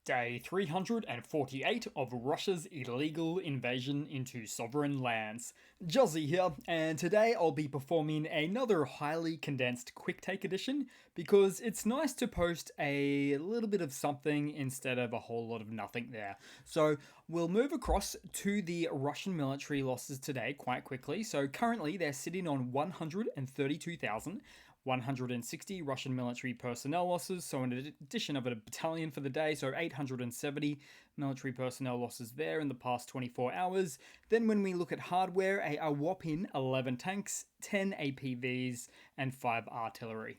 Day 348 of Russia's illegal invasion into sovereign lands. Juzzy here, and today I'll be performing another highly condensed QuickTake Edition because it's nice to post a little bit of something instead of a whole lot of nothing there. So we'll move across to the Russian military losses today quite quickly. So currently they're sitting on 132,000. 160 Russian military personnel losses, so an addition of a battalion for the day, so 870 military personnel losses there in the past 24 hours. Then when we look at hardware, a whopping 11 tanks, 10 APVs, and 5 artillery.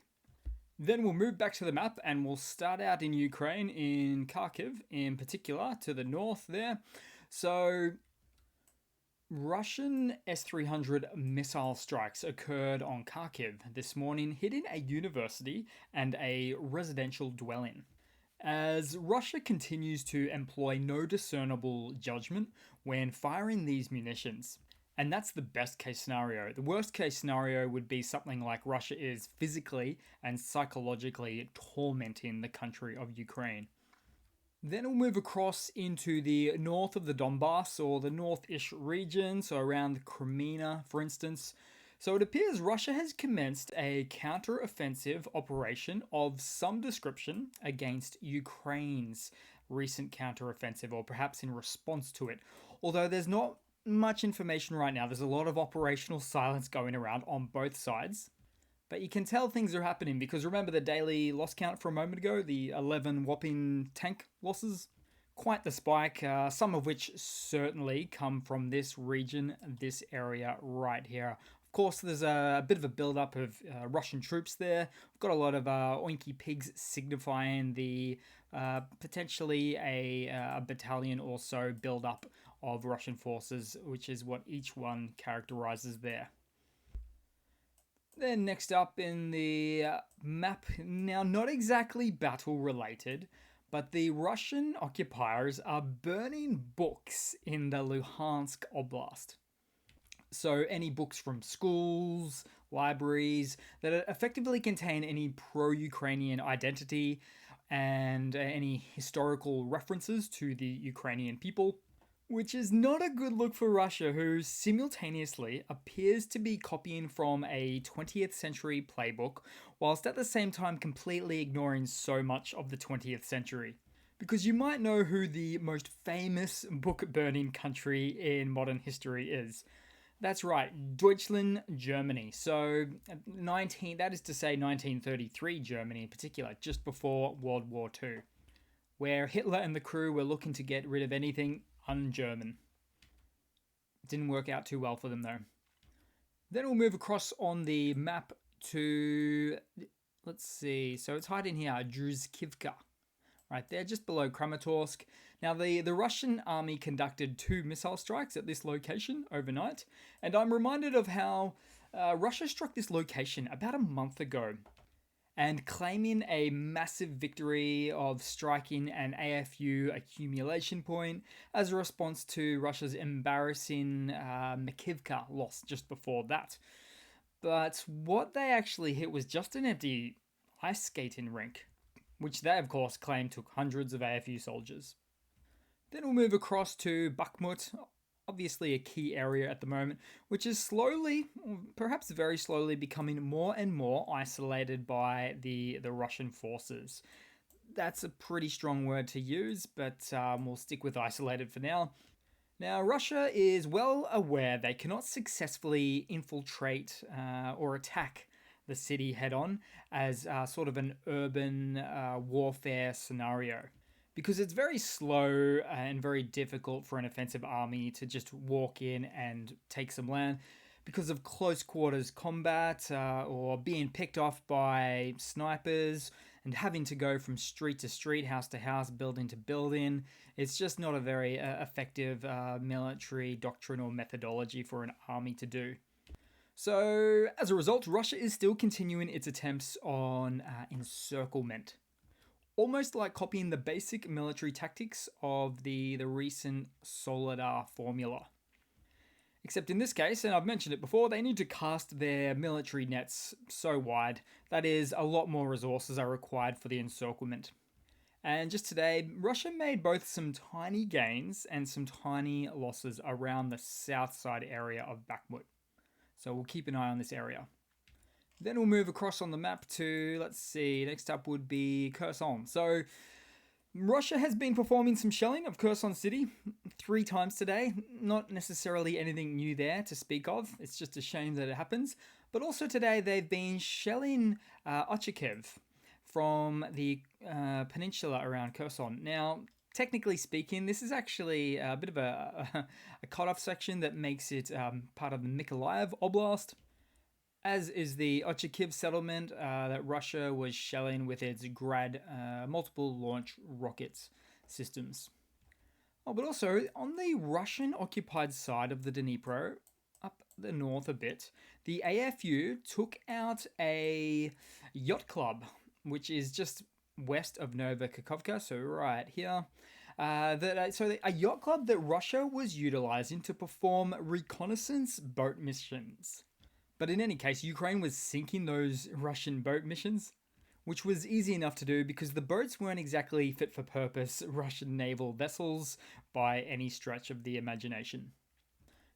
Then we'll move back to the map and we'll start out in Ukraine, in Kharkiv in particular, to the north there. So Russian S-300 missile strikes occurred on Kharkiv this morning, hitting a university and a residential dwelling. As Russia continues to employ no discernible judgment when firing these munitions. And that's the best case scenario. The worst case scenario would be something like Russia is physically and psychologically tormenting the country of Ukraine. Then we'll move across into the north of the Donbass, or the north-ish region, so around Crimea, for instance. So it appears Russia has commenced a counter-offensive operation of some description against Ukraine's recent counter-offensive, or perhaps in response to it. Although there's not much information right now, there's a lot of operational silence going around on both sides. But you can tell things are happening because remember the daily loss count from a moment ago, the 11 whopping tank losses? Quite the spike, some of which certainly come from this region, this area right here. Of course, there's a bit of a build-up of Russian troops there. We've got a lot of oinky pigs signifying the potentially a battalion or so build-up of Russian forces, which is what each one characterizes there. Then next up in the map, now not exactly battle related, but the Russian occupiers are burning books in the Luhansk Oblast. So any books from schools, libraries that effectively contain any pro-Ukrainian identity and any historical references to the Ukrainian people. Which is not a good look for Russia, who simultaneously appears to be copying from a 20th century playbook, whilst at the same time completely ignoring so much of the 20th century. Because you might know who the most famous book burning country in modern history is. That's right, Deutschland, Germany. So that is to say 1933 Germany in particular, just before World War II, where Hitler and the crew were looking to get rid of anything un-German. Didn't work out too well for them though. Then we'll move across on the map to, let's see, so it's hiding here, Druzhkivka, right there, just below Kramatorsk. Now the Russian army conducted 2 missile strikes at this location overnight, and I'm reminded of how Russia struck this location about a month ago, and claiming a massive victory of striking an AFU accumulation point as a response to Russia's embarrassing Makivka loss just before that. But what they actually hit was just an empty ice skating rink, which they of course claim took hundreds of AFU soldiers. Then we'll move across to Bakhmut, obviously a key area at the moment, which is slowly, perhaps very slowly, becoming more and more isolated by the Russian forces. That's a pretty strong word to use, but we'll stick with isolated for now. Now, Russia is well aware they cannot successfully infiltrate or attack the city head-on as sort of an urban warfare scenario, because it's very slow and very difficult for an offensive army to just walk in and take some land because of close quarters combat or being picked off by snipers and having to go from street to street, house to house, building to building. It's just not a very effective military doctrine or methodology for an army to do. So as a result, Russia is still continuing its attempts on encirclement. Almost like copying the basic military tactics of the recent Soledar formula. Except in this case, and I've mentioned it before, they need to cast their military nets so wide, that is, a lot more resources are required for the encirclement. And just today, Russia made both some tiny gains and some tiny losses around the south side area of Bakhmut. So we'll keep an eye on this area. Then we'll move across on the map to, let's see, next up would be Kherson. So Russia has been performing some shelling of Kherson City 3 times today. Not necessarily anything new there to speak of. It's just a shame that it happens. But also today they've been shelling Ochakiv from the peninsula around Kherson. Now, technically speaking, this is actually a bit of a cut-off section that makes it part of the Mykolaiv Oblast, as is the Ochakiv settlement that Russia was shelling with its Grad multiple launch rockets systems. Oh, but also, on the Russian-occupied side of the Dnipro, up the north a bit, the AFU took out a yacht club, which is just west of Nova Kakhovka, so right here. A yacht club that Russia was utilizing to perform reconnaissance boat missions. But in any case, Ukraine was sinking those Russian boat missions, which was easy enough to do because the boats weren't exactly fit for purpose Russian naval vessels by any stretch of the imagination.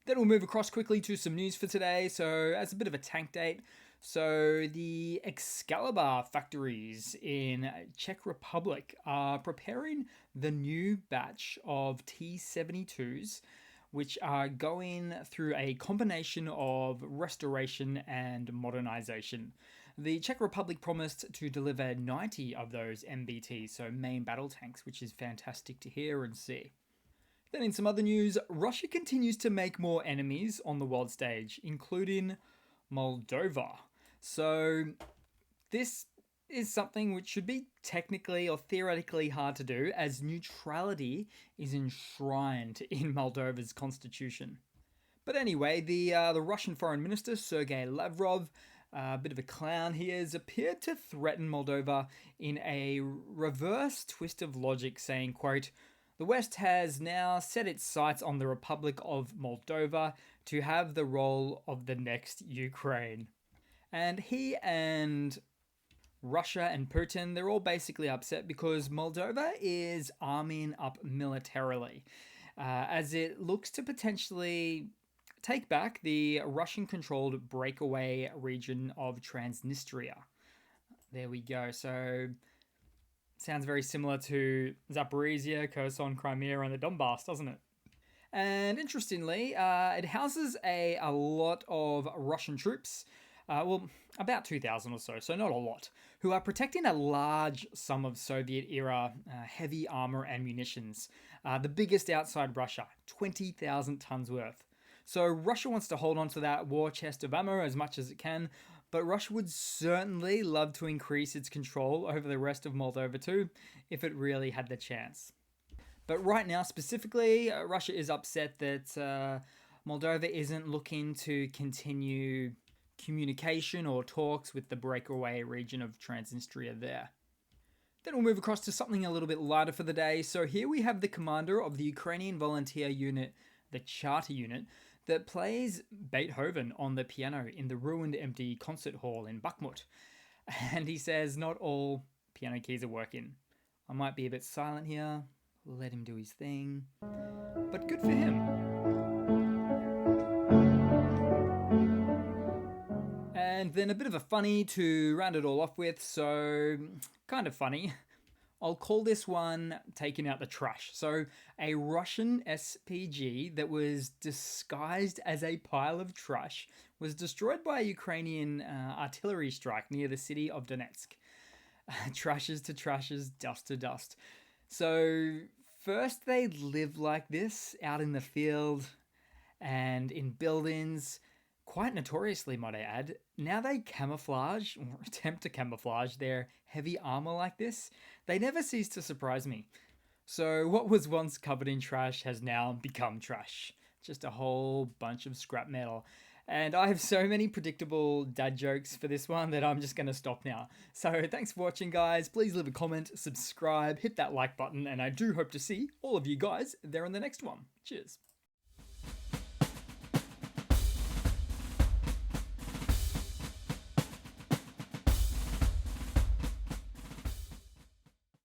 Then we'll move across quickly to some news for today. So as a bit of a tank date, so the Excalibur factories in Czech Republic are preparing the new batch of T-72s, which are going through a combination of restoration and modernization. The Czech Republic promised to deliver 90 of those MBTs, so main battle tanks, which is fantastic to hear and see. Then in some other news, Russia continues to make more enemies on the world stage, including Moldova. So this is something which should be technically or theoretically hard to do, as neutrality is enshrined in Moldova's constitution. But anyway, the Russian Foreign Minister, Sergei Lavrov, a bit of a clown he is, appeared to threaten Moldova in a reverse twist of logic, saying, quote, "The West has now set its sights on the Republic of Moldova to have the role of the next Ukraine." And he and Russia and Putin, they're all basically upset because Moldova is arming up militarily as it looks to potentially take back the Russian-controlled breakaway region of Transnistria. There we go. So, sounds very similar to Zaporizhia, Kherson, Crimea, and the Donbass, doesn't it? And interestingly, it houses a lot of Russian troops, about 2,000 or so not a lot, who are protecting a large sum of Soviet-era heavy armor and munitions. The biggest outside Russia, 20,000 tons worth. So Russia wants to hold on to that war chest of ammo as much as it can, but Russia would certainly love to increase its control over the rest of Moldova too, if it really had the chance. But right now, specifically, Russia is upset that Moldova isn't looking to continue communication or talks with the breakaway region of Transnistria there. Then we'll move across to something a little bit lighter for the day. So here we have the commander of the Ukrainian volunteer unit, the Charter Unit, that plays Beethoven on the piano in the ruined empty concert hall in Bakhmut. And he says not all piano keys are working. I might be a bit silent here, let him do his thing, but good for him. And then a bit of a funny to round it all off with, so kind of funny. I'll call this one taking out the trash. So a Russian SPG that was disguised as a pile of trash was destroyed by a Ukrainian artillery strike near the city of Donetsk. Trashes to trashes, dust to dust. So first they lived like this out in the field and in buildings, quite notoriously might I add. Now they camouflage, or attempt to camouflage, their heavy armor like this. They never cease to surprise me. So what was once covered in trash has now become trash. Just a whole bunch of scrap metal. And I have so many predictable dad jokes for this one that I'm just going to stop now. So thanks for watching, guys. Please leave a comment, subscribe, hit that like button, and I do hope to see all of you guys there in the next one. Cheers.